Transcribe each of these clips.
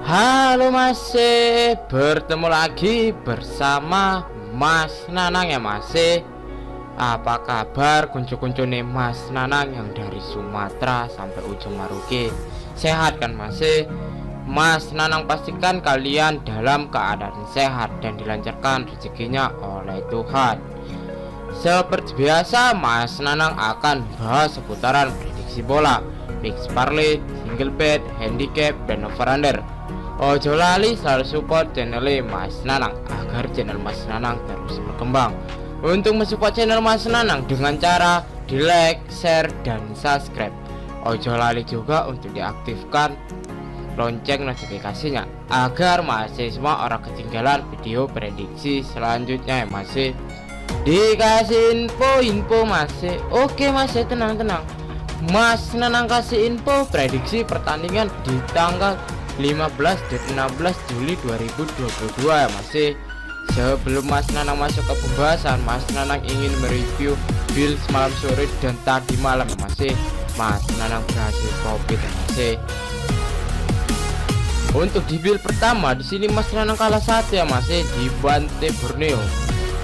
Halo Mas, bertemu lagi bersama Mas Nanang ya Mas. Apa kabar kuncu-kuncu nih Mas Nanang yang dari Sumatera sampai ujung Maroke? Sehat kan Mas? Mas Nanang pastikan kalian dalam keadaan sehat dan dilancarkan rezekinya oleh Tuhan. Seperti biasa, Mas Nanang akan bahas seputaran prediksi bola, fix parlay, single bet, handicap, dan over-under. Ojo lali selalu support channel Mas Nanang agar channel Mas Nanang terus berkembang. Untuk mensupport channel Mas Nanang dengan cara di like, share, dan subscribe. Ojo lali juga untuk diaktifkan lonceng notifikasinya agar masih semua orang ketinggalan video prediksi selanjutnya ya Mas. Dikasih info masih. Oke Mas, tenang. Mas Nanang kasih info prediksi pertandingan di tanggal 15 dan 16 Juli 2022 ya Mas. Sebelum Mas Nanang masuk ke pembahasan, Mas Nanang ingin mereview build semalam sore dan tadi malam ya Mas. Mas Nanang berhasil profit ya Mas. Untuk di build pertama di sini Mas Nanang kalah satu ya Mas di Bante Borneo.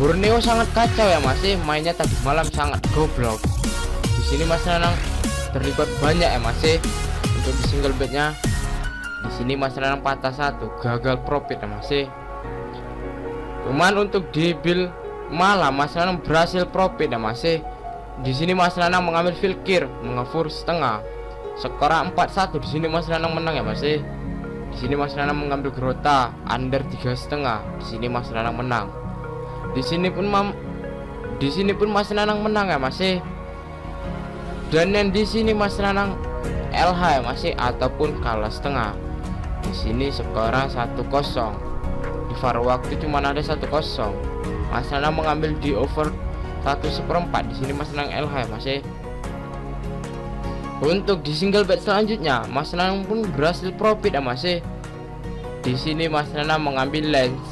Borneo sangat kacau ya Mas, mainnya tadi malam sangat goblok. Di sini Mas Nanang terlibat banyak ya Mas. Untuk di single betnya di sini Mas Nanang patah satu, gagal profit ya Mas. Cuman untuk di build malam Mas Nanang berhasil profit ya Mas. Di sini Mas Nanang mengambil filkir, mengefur setengah, skor 4-1. Di sini Mas Nanang menang ya Mas. Di sini Mas Nanang mengambil grota under 3,5. Di sini Mas Nanang menang. Di sini pun Mas Nanang menang ya Mas. Dan yang di sini Mas Nanang LH ya Mas, ataupun kalah setengah. Di sini skornya 1-0. Di VAR waktu cuma ada 1-0. Mas Nanang mengambil di over 1/4. Di sini Mas Nanang LH ya Mas. Untuk di single bet selanjutnya Mas Nanang pun berhasil profit ya Mas. Di sini Mas Nanang mengambil lens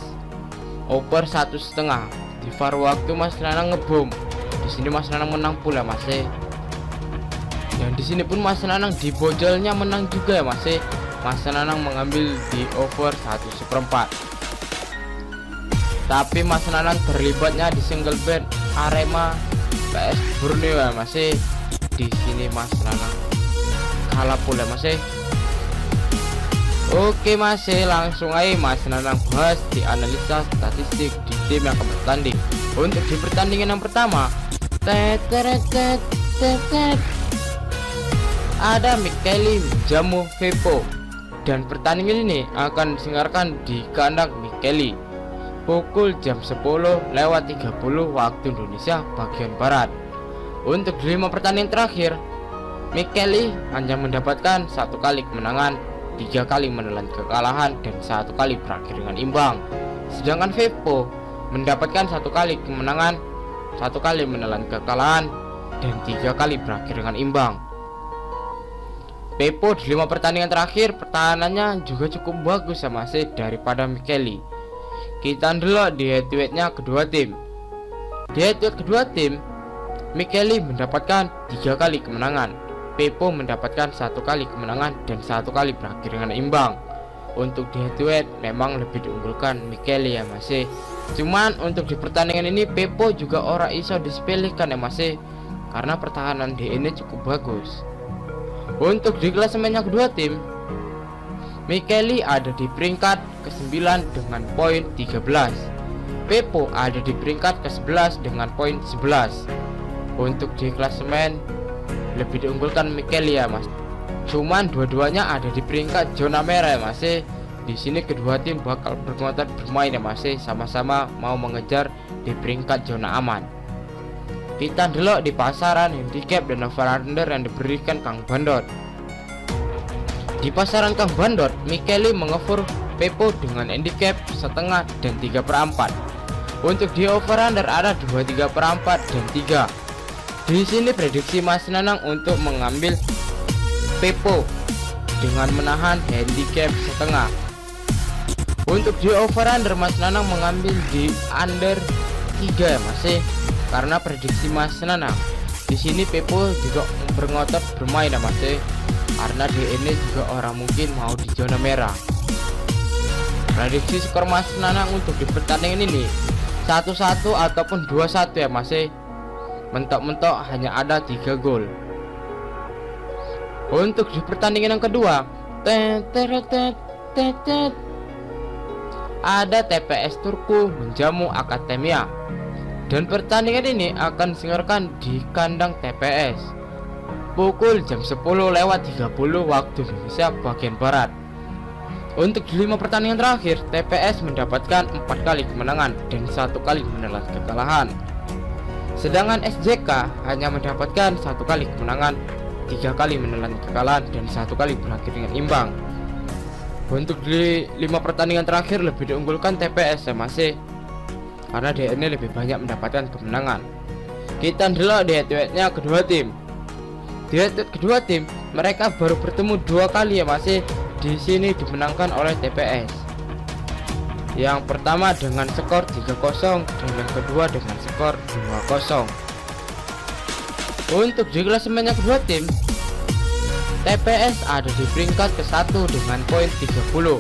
over 1,5. Di VAR waktu Mas Nanang ngebom. Di sini Mas Nanang menang pula Mas. Dan di sini pun Mas Nanang di bojolnya menang juga ya Mas. Mas Nanang mengambil di over 1/4. Tapi Mas Nanang terlibatnya di single bet Arema PS Borneo ya Mas. Di sini Mas Nanang kalah pula Mas. Oke Mas, langsung aja Mas Nanang bahas di analisa statistik di tim yang akan bertanding. Untuk di pertandingan yang pertama, ada Micheli Jamu Vepo, dan pertandingan ini akan disengarkan di kandang Micheli pukul jam 10:30 waktu Indonesia bagian barat. Untuk di 5 pertandingan terakhir, Micheli hanya mendapatkan 1 kali kemenangan, 3 kali menelan kekalahan, dan 1 kali berakhir dengan imbang. Sedangkan Vepo mendapatkan 1 kali kemenangan, 1 kali menelan kekalahan, dan 3 kali berakhir dengan imbang. Vepo di 5 pertandingan terakhir pertahanannya juga cukup bagus sama sih daripada Micheli. Kita dulu di head to headnya kedua tim. Di head to head kedua tim, Micheli mendapatkan 3 kali kemenangan, Vepo mendapatkan 1 kali kemenangan, dan 1 kali berakhir dengan imbang. Untuk di head to head memang lebih diunggulkan Micheli ya Mas. Cuman untuk di pertandingan ini Vepo juga ora iso disepelekan ya Mas, karena pertahanan DE ini cukup bagus. Untuk di klasemennya kedua tim, Micheli ada di peringkat ke-9 dengan poin 13. Vepo ada di peringkat ke-11 dengan poin 11. Untuk di klasemen lebih diunggulkan Micheli ya Mas. Cuman dua-duanya ada di peringkat zona merah ya Mas. Di sini kedua tim bakal berkomentar bermain ya Mas, sama-sama mau mengejar di peringkat zona aman. Kita dulu di pasaran handicap dan over-under yang diberikan Kang Bandot. Di pasaran Kang Bandot, Micheli mengefur Vepo dengan handicap setengah dan 3/4. Untuk di over-under ada 2/3/4 dan 3. Di sini prediksi Mas Nanang untuk mengambil Vepo dengan menahan handicap setengah. Untuk di over-under Mas Nanang mengambil di under 3 ya Mas, karena prediksi Mas Nanang di sini Vepo juga berongotot bermain ya Mas, karena di ini juga orang mungkin mau di zona merah. prediksi skor Mas Nanang untuk di pertandingan ini 1-1 ataupun 2-1 ya Mas. Mentok-mentok hanya ada 3 gol. Untuk di pertandingan yang kedua, ada TPS Turku menjamu Akademia, dan pertandingan ini akan diselenggarakan di kandang TPS pukul jam 10:30 waktu Indonesia bagian Barat. Untuk di 5 pertandingan terakhir, TPS mendapatkan 4 kali kemenangan dan 1 kali menelan kekalahan. Sedangkan SJK hanya mendapatkan 1 kali kemenangan, 3 kali menelan kekalahan, dan 1 kali berakhir dengan imbang. Untuk di 5 pertandingan terakhir lebih diunggulkan TPS ya masih, karena dia ini lebih banyak mendapatkan kemenangan. Kita lihat di head-to-headnya kedua tim. Di head-to-head kedua tim, mereka baru bertemu 2 kali ya masih. Di sini dimenangkan oleh TPS. Yang pertama dengan skor 3-0 dan yang kedua dengan skor 2-0. Untuk di klasemen yang kedua tim, TPS ada di peringkat ke-1 dengan poin 30.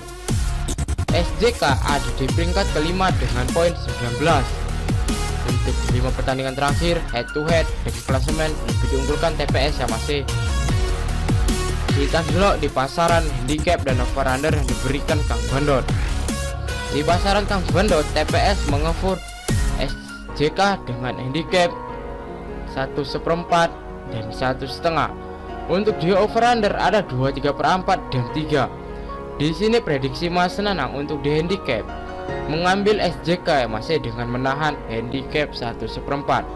SJK ada di peringkat ke-5 dengan poin 19. Untuk 5 pertandingan terakhir head to head dan klasemen lebih diunggulkan TPS ya masih. Kita dulu di pasaran handicap dan over-under yang diberikan Kang Bandot. Di pasaran Kang Bandot, TPS mengoffer SJK dengan handicap 1/4 dan 1,5. Untuk di over-under ada 2/3/4 dan 3. Di sini prediksi Mas Nanang untuk di handicap mengambil SJK masih dengan menahan handicap 1/4.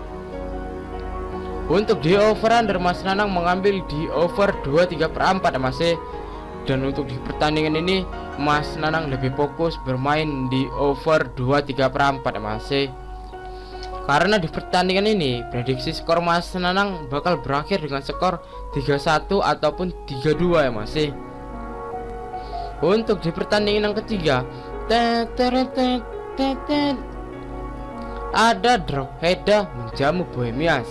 Untuk di over-under Mas Nanang mengambil di over 2/3/4 masih. Dan untuk di pertandingan ini Mas Nanang lebih fokus bermain di over 2/3/4 masih. Karena di pertandingan ini prediksi skor Mas Nanang bakal berakhir dengan skor 3-1 ataupun 3-2 ya masih. Untuk di pertandingan yang ketiga, ada Drogheda menjamu Bohemians,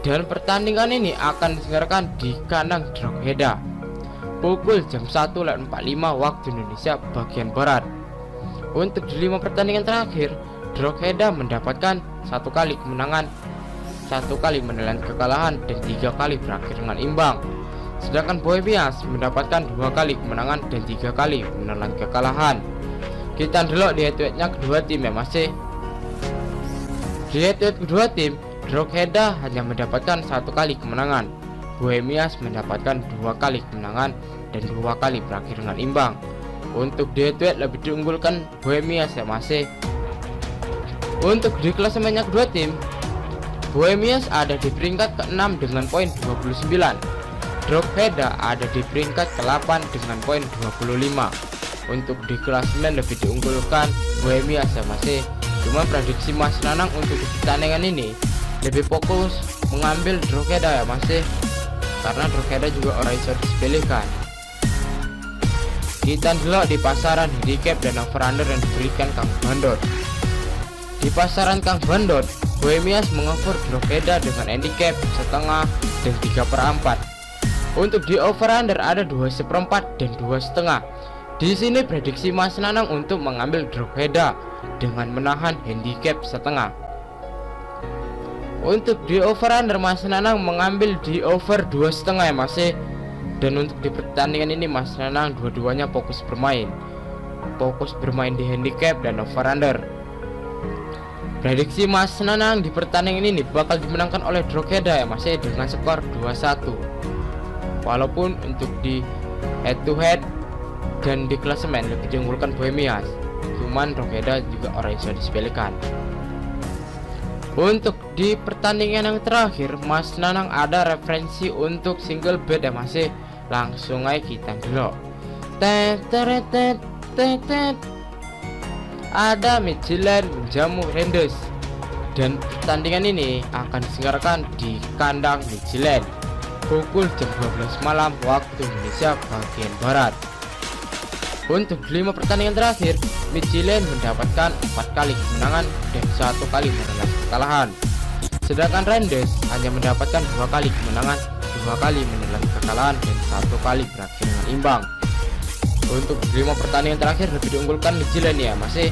dan pertandingan ini akan diselenggarakan di kandang Drogheda pukul jam 1:45 waktu Indonesia bagian Barat. Untuk di 5 pertandingan terakhir, Drogheda mendapatkan 1 kali kemenangan, 1 kali menelan kekalahan, dan 3 kali berakhir dengan imbang. Sedangkan Bohemians mendapatkan 2 kali kemenangan dan 3 kali menelan kekalahan. Kita dulu di head-to-headnya kedua tim ya masih. Di head-to-head kedua tim, Drogheda hanya mendapatkan 1 kali kemenangan, Bohemians mendapatkan 2 kali kemenangan dan 2 kali berakhir dengan imbang. Untuk di head-to-head lebih diunggulkan Bohemians ya masih. Untuk di klasemennya kedua tim, Bohemians ada di peringkat ke-6 dengan poin 29. Drogheda ada di peringkat ke-8 dengan poin 25. Untuk di klasemen lebih diunggulkan Bohemians ya masih. Cuma prediksi Mas Nanang untuk di pertandingan ini lebih fokus mengambil Drogheda ya masih, karena Drogheda juga orang yang disepelekan. Kita dulu di pasaran handicap dan over-under yang diberikan Kang Bandot. Di pasaran Kang Bandot, Bohemians mengoffer Drogheda dengan handicap 1/2 dan 3/4. Untuk di over-under ada 2/4 dan 2,5. Di sini prediksi Mas Nanang untuk mengambil Drogheda dengan menahan handicap 1/2. Untuk di over-under Mas Nanang mengambil di over 2,5 ya masih. Dan untuk di pertandingan ini Mas Nanang dua-duanya fokus bermain di handicap dan over-under. Prediksi Mas Nanang di pertandingan ini bakal dimenangkan oleh Drogheda ya masih dengan skor 2-1. Walaupun untuk di head to head dan di klasemen lebih diunggulkan Bohemians, cuman Drogheda juga orang yang sudah disepelekan. Untuk di pertandingan yang terakhir, Mas Nanang ada referensi untuk single bet ya masih. Langsung aja kita dulu. Ada Midtjylland menjamu Rangers, dan pertandingan ini akan diselenggarakan di kandang Midtjylland pukul jam 12 malam waktu Indonesia bagian Barat. Untuk 5 pertandingan terakhir, Midtjylland mendapatkan 4 kali kemenangan dan 1 kali menelan kekalahan. Sedangkan Rangers hanya mendapatkan 2 kali kemenangan, 2 kali menelan kekalahan, dan 1 kali berakhir dengan imbang. untuk 5 pertandingan terakhir lebih diunggulkan Midtjylland ya masih.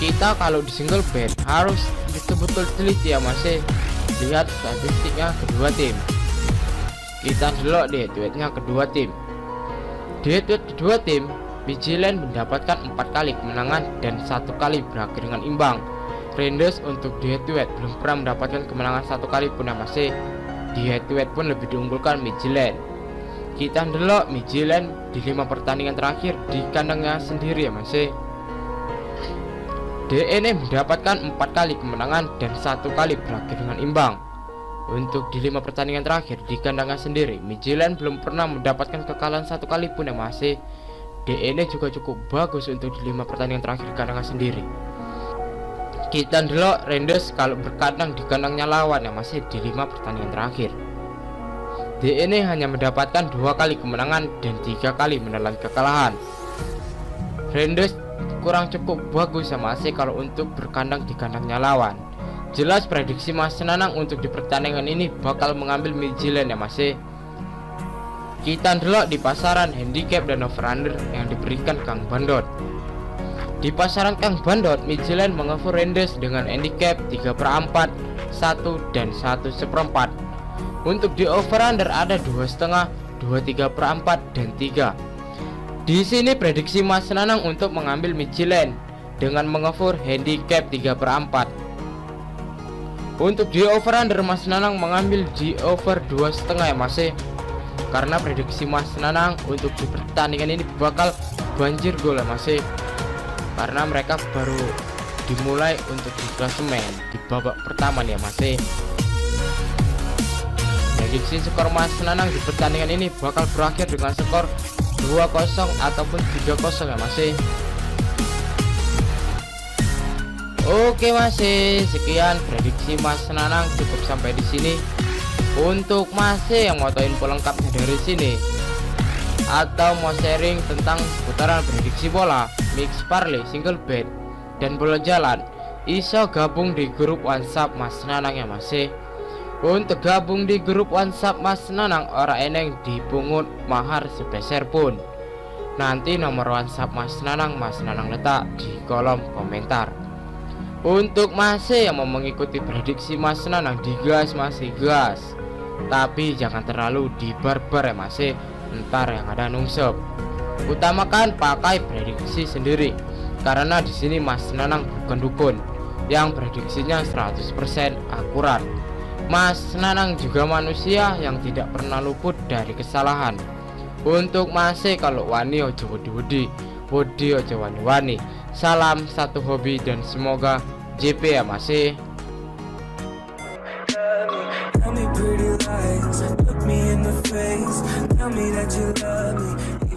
Kita kalau di single bed harus betul-betul teliti ya masih, lihat statistiknya kedua tim. Kita dulu di head-to-headnya kedua tim. Di head-to-head kedua tim, Midtjylland mendapatkan 4 kali kemenangan dan 1 kali berakhir dengan imbang. Rangers untuk di head-to-head belum pernah mendapatkan kemenangan 1 kali pun ya masih. Di head-to-head pun lebih diunggulkan Midtjylland. Kita ndelok Midtjylland di 5 pertandingan terakhir di kandangnya sendiri ya masih. DN mendapatkan 4 kali kemenangan dan 1 kali berakhir dengan imbang. Untuk di 5 pertandingan terakhir di kandangnya sendiri, Midtjylland belum pernah mendapatkan kekalahan 1 kali pun ya masih. DN juga cukup bagus untuk di 5 pertandingan terakhir di kandangnya sendiri. Kita ndelok Rangers kalau berkandang di kandangnya lawan ya masih di 5 pertandingan terakhir. DN hanya mendapatkan 2 kali kemenangan dan 3 kali menelan kekalahan. Rangers kurang cukup bagus sama AC kalau untuk berkandang di kandangnya lawan. Jelas prediksi Mas Nanang untuk di pertandingan ini bakal mengambil Midtjylland ya masih. Kita ndelok di pasaran handicap dan over-under yang diberikan Kang Bandot. Di pasaran Kang Bandot, Midtjylland mengoffer Rangers dengan handicap 3/4, 1 dan 1/4. Untuk di over-under ada 2,5, 2/3/4 dan 3. Di sini prediksi Mas Nanang untuk mengambil Midtjylland dengan mengoffer handicap 3/4. Untuk di over under Mas Nanang mengambil di over 2,5 ya masih. Karena prediksi Mas Nanang untuk di pertandingan ini bakal banjir gol ya masih. Karena mereka baru dimulai untuk di klasemen di babak pertama nih ya masih. Prediksi skor Mas Nanang di pertandingan ini bakal berakhir dengan skor 2-0 ataupun 3-0 ya masih. Oke masih, sekian prediksi Mas Nanang cukup sampai di sini. Untuk masih yang mau tahu info lengkapnya dari sini atau mau sharing tentang putaran prediksi bola, mix parlay, single bet dan bola jalan, iso gabung di grup WhatsApp Mas Nanang ya masih. Untuk gabung di grup WhatsApp Mas Nanang ora eneng dipungut mahar sepeser pun. Nanti nomor WhatsApp Mas Nanang letak di kolom komentar. Untuk masih yang mau mengikuti prediksi Mas Nanang digas masih gas, tapi jangan terlalu dibarbar ya masih, ntar yang ada nungsep. Utamakan pakai prediksi sendiri, karena di sini Mas Nanang bukan dukun yang prediksinya 100% akurat. Mas Nanang juga manusia yang tidak pernah luput dari kesalahan. Untuk masih kalau wani ojo wedi-wedi, wedi ojo wani-wani. Salam satu hobi dan semoga JP ya masih. Tell me pretty lies, look me in the face, tell me that you love me.